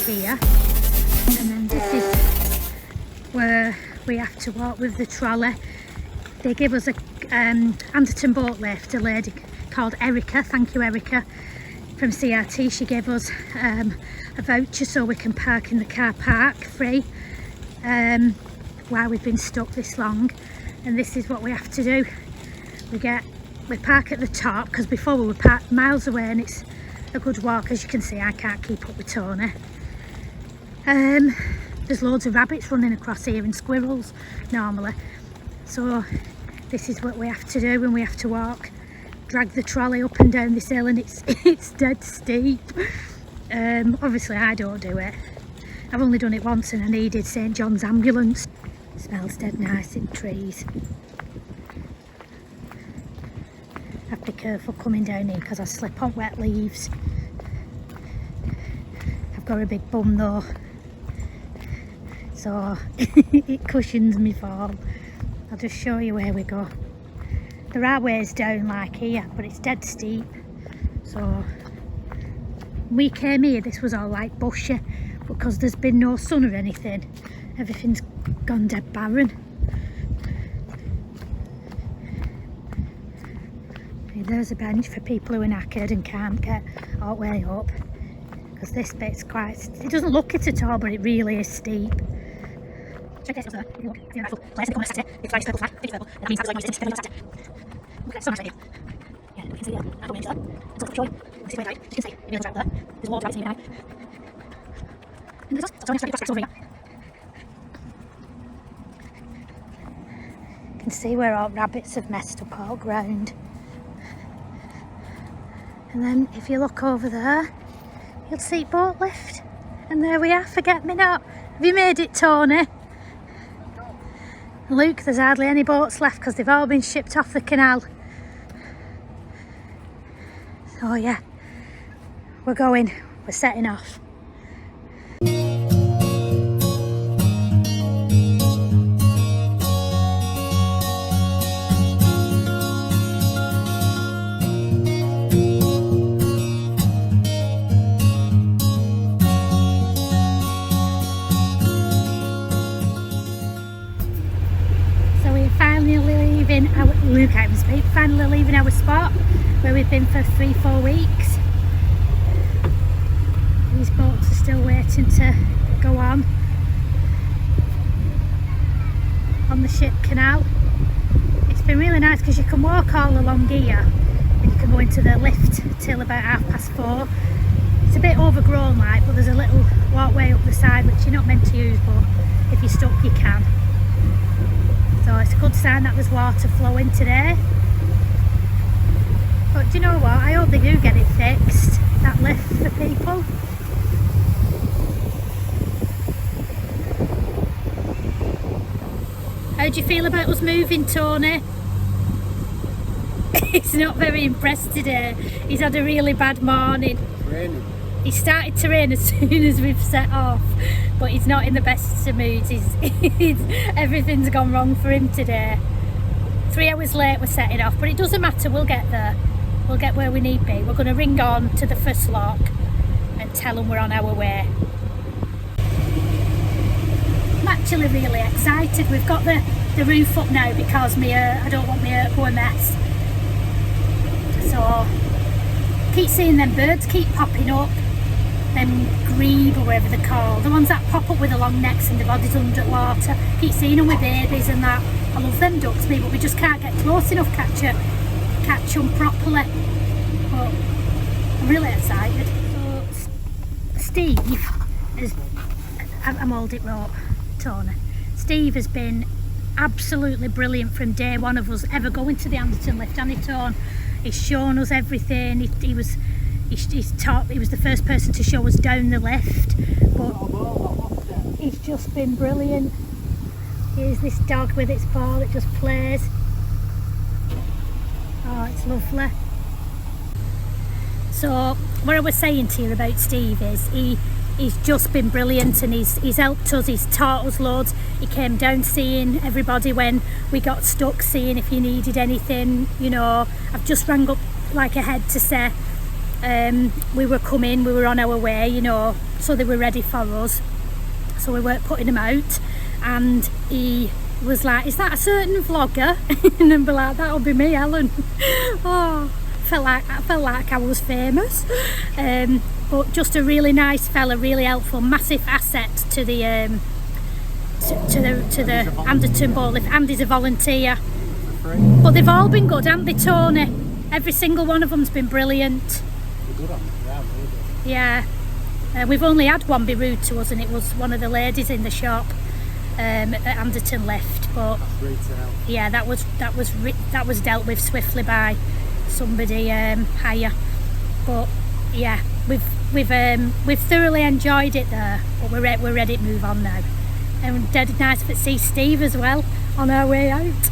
here, and then this is where we have to walk with the trolley. They give us a Anderton boat lift, a lady called Erica, thank you Erica, from CRT. She gave us a voucher so we can park in the car park free while we've been stuck this long. And this is what we have to do. We park at the top, because before we were parked miles away, and it's a good walk. As you can see, I can't keep up with Tony. There's loads of rabbits running across here and squirrels normally. So this is what we have to do, and we have to walk, drag the trolley up and down this hill, and it's dead steep. Obviously I don't do it. I've only done it once and I needed St John's ambulance. It smells dead nice in trees. Have to be careful coming down here because I slip on wet leaves. I've got a big bum though, so it cushions me fall. I'll just show you where we go. There are ways down like here, but it's dead steep. So when we came here, this was all like bushy, because there's been no sun or anything, everything's gone dead barren. There's a bench for people who are knackered and can't get all the way up, because this bit's it doesn't look it at all, but it really is steep. Check this out, if you look, if you're natural place in the corner, set it, it's like purple flag, big purple, and that means I was like, it's look at it, so nice right here. Yeah, you can see there, natural range there, it's all showing, this is way down, as you can see, the nails out there, there's water right in here now. And there's us, so it's only over here. You can see where all rabbits have messed up all ground. And then if you look over there, you'll see boat lift. And there we are, forget me not. Have you made it, Tony? Luke, there's hardly any boats left because they've all been shipped off the canal. So yeah, we're going, we're setting off. Luke can't even speak. Finally leaving our spot where we've been for 3-4 weeks. These boats are still waiting to go on the ship canal. It's been really nice because you can walk all along here and you can go into the lift till about 4:30. It's a bit overgrown like, but there's a little walkway up the side which you're not meant to use, but if you're stuck you can. So it's a good sign that there's water flowing today. But do you know what? I hope they do get it fixed, that lift for people. How do you feel about us moving, Tony? He's not very impressed today. He's had a really bad morning. It's raining. It started to rain as soon as we've set off, but he's not in the best of moods. Everything's gone wrong for him today. 3 hours late we're setting off, but it doesn't matter, we'll get there. We'll get where we need to be. We're going to ring on to the first lock and tell them we're on our way. I'm actually really excited. We've got the roof up now because I don't want my go a mess. So keep seeing them birds keep popping up. Them grebe or whatever they're called, the ones that pop up with the long necks and the bodies under water. Keep seeing them with babies and that. I love them ducks, me, but we just can't get close enough, catch them properly. But I'm really excited. So Steve I'm holding it rope, Tony. Steve has been absolutely brilliant from day one of us ever going to the Anderton lift on its own. He's shown us everything. He was the first person to show us down the lift, but he's just been brilliant. Here's this dog with its ball, it just plays. Oh, it's lovely. So what I was saying to you about Steve is he's just been brilliant, and he's helped us, he's taught us loads. He came down seeing everybody when we got stuck, seeing if you needed anything, you know. I've just rang up like ahead to say we were coming, we were on our way, you know, so they were ready for us. So we weren't putting them out, and he was like, is that a certain vlogger? And then be like, that'll be me, Helen. Oh, I felt like I was famous. But just a really nice fella, really helpful, massive asset to the Anderton Boatlift. Andy's a volunteer. But they've all been good, haven't they, Tony? Every single one of them's been brilliant. Good on, yeah, really good. Yeah. We've only had one be rude to us, and it was one of the ladies in the shop at Anderton Lift. But yeah, that was dealt with swiftly by somebody higher. But yeah, we've thoroughly enjoyed it there, but we're ready to move on now. And dead nice to see Steve as well on our way out.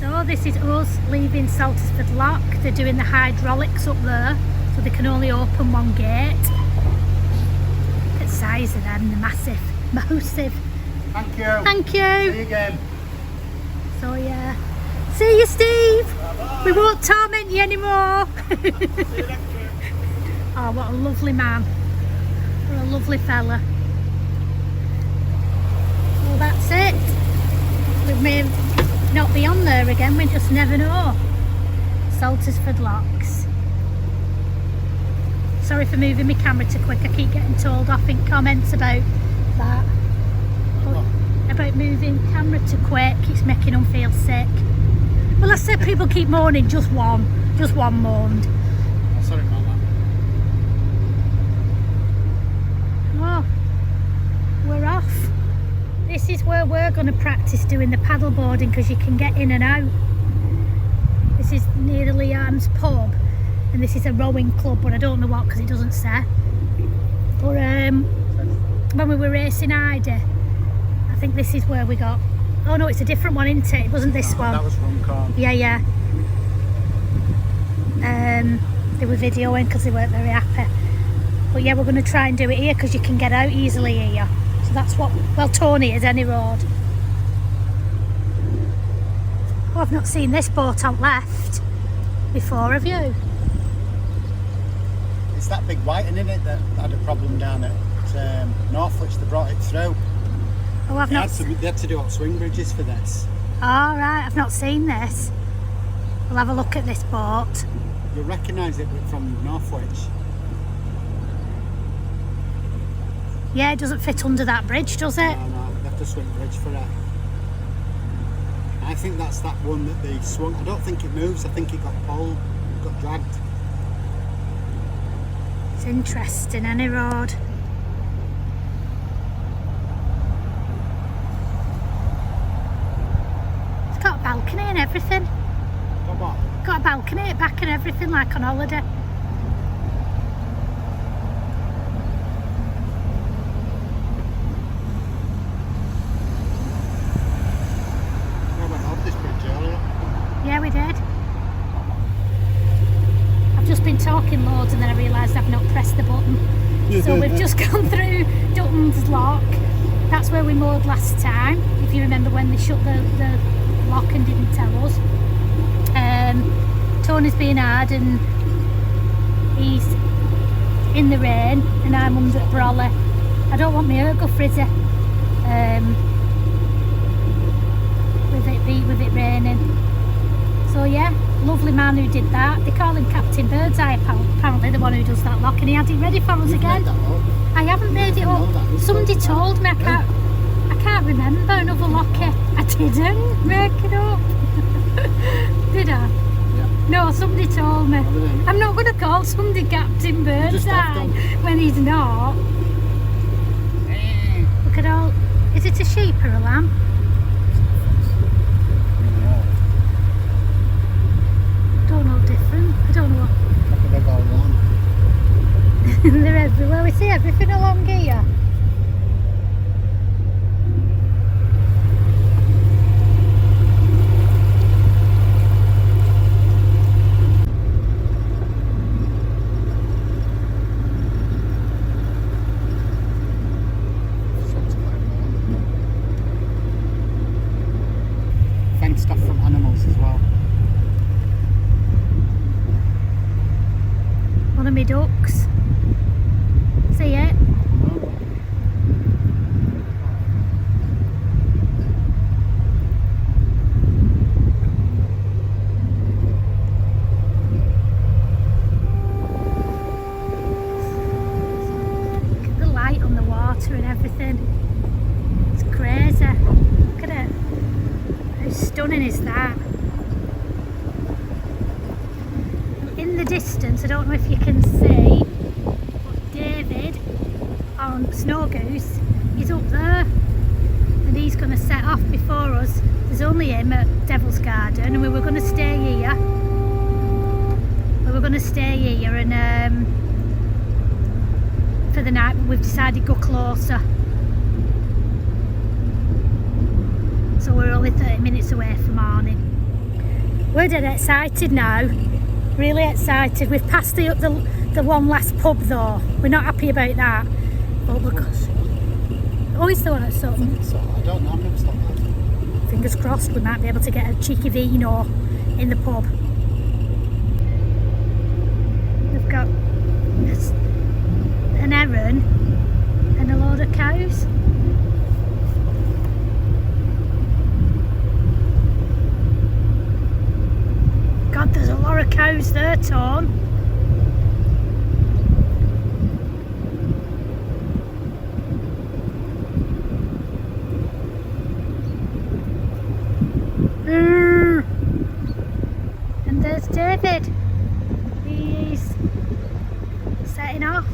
So this is us leaving Saltersford Lock. They're doing the hydraulics up there, so they can only open one gate. Look at the size of them, they're massive, massive. Thank you. Thank you. See you again. So yeah, see you, Steve. Bye-bye. We won't torment you anymore. See you next year. Oh, what a lovely man. What a lovely fella. Well, that's it. We may not be on there again, we just never know. Saltersford Locks. Sorry for moving my camera too quick. I keep getting told off in comments about that. About moving camera too quick, it's making them feel sick. Well, I said people keep moaning, just one moaned. Oh, sorry about that. Oh, we're off. This is where we're going to practice doing the paddle boarding, because you can get in and out. This is near the Lee Arms pub, and this is a rowing club, but I don't know what because it doesn't say. But when we were racing Ida, I think this is where we got. Oh no, it's a different one, isn't it? It wasn't this one. That was Runcorn. Yeah. They were videoing because they weren't very happy. But yeah, we're going to try and do it here because you can get out easily here. So that's what, well, Tony is any road. Oh, I've not seen this boat on left before, have you? It's that big white one, isn't it, that had a problem down at Northwich. They brought it through. Oh, I've not. They had to do up swing bridges for this. All right, I've not seen this. We'll have a look at this boat. You'll recognise it from Northwich. Yeah, it doesn't fit under that bridge, does it? No, they have to swing bridge for it. I think that's that one that they swung. I don't think it moves. I think it got pulled, got dragged. It's interesting, any road. It's got a balcony and everything. Got what? Got a balcony at back and everything, like on holiday. Yeah, we did. I've just been talking loads and then I realised I've not pressed the button. So we've just gone through Dutton's Lock. That's where we moored last time, if you remember when they shut the lock and didn't tell us. Tony's being hard and he's in the rain and I'm under the brolly. I don't want my ergo frizzy with it raining. So yeah, lovely man who did that. They call him Captain Birdseye, apparently, the one who does that lock, and he had it ready for us again. I haven't made it up. Somebody told me, I can't remember another locky. I didn't make it up. Did I? Yeah. No, somebody told me. I'm not going to call somebody Captain Birdseye when he's not. Look at all. Is it a sheep or a lamb? Different. I don't know what. They're all one. They're everywhere. We see everything along here. Find stuff from animals as well. water and everything. It's crazy. Look at it. How stunning is that? In the distance, I don't know if you can see, but David on Snowgoose is up there, and he's going to set off before us. There's only him at Devil's Garden, and we were going to stay here. And for the night, but we've decided to go closer. So we're only 30 minutes away from morning. We're dead excited now. Really excited. We've passed the one last pub though. We're not happy about that. But we're oh, it's the one at Sutton. So I don't know. I've never stopped there. Fingers crossed we might be able to get a cheeky vino in the pub. We've got an heron and a load of cows. God, there's a lot of cows there, Tom. And there's David. He's setting off.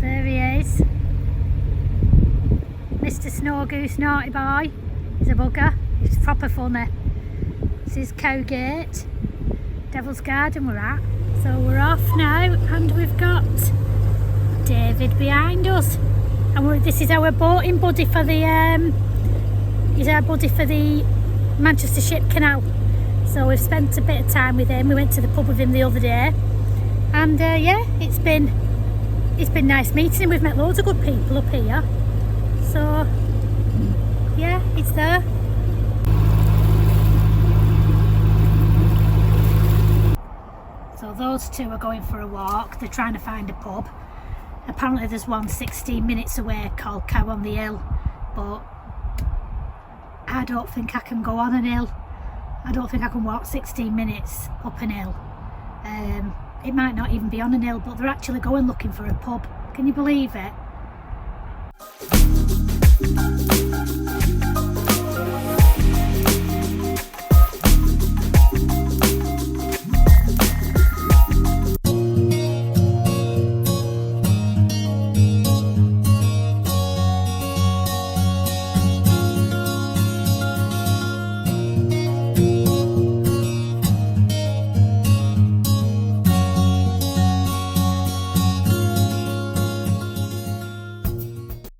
There he is. Mr. Snowgoose, naughty boy. He's a bugger. It's proper funny. This is Cowgate, Devil's Garden we're at. So we're off now, and we've got David behind us. And this is our boating buddy for the he's our buddy for the Manchester Ship Canal. So we've spent a bit of time with him. We went to the pub with him the other day, and yeah, it's been nice meeting him. We've met loads of good people up here. So yeah, it's there. So those two are going for a walk. They're trying to find a pub. Apparently there's one 16 minutes away called Cow on the Hill, but I don't think I can go on an hill. I don't think I can walk 16 minutes up an hill. It might not even be on an hill, but they're actually going looking for a pub. Can you believe it?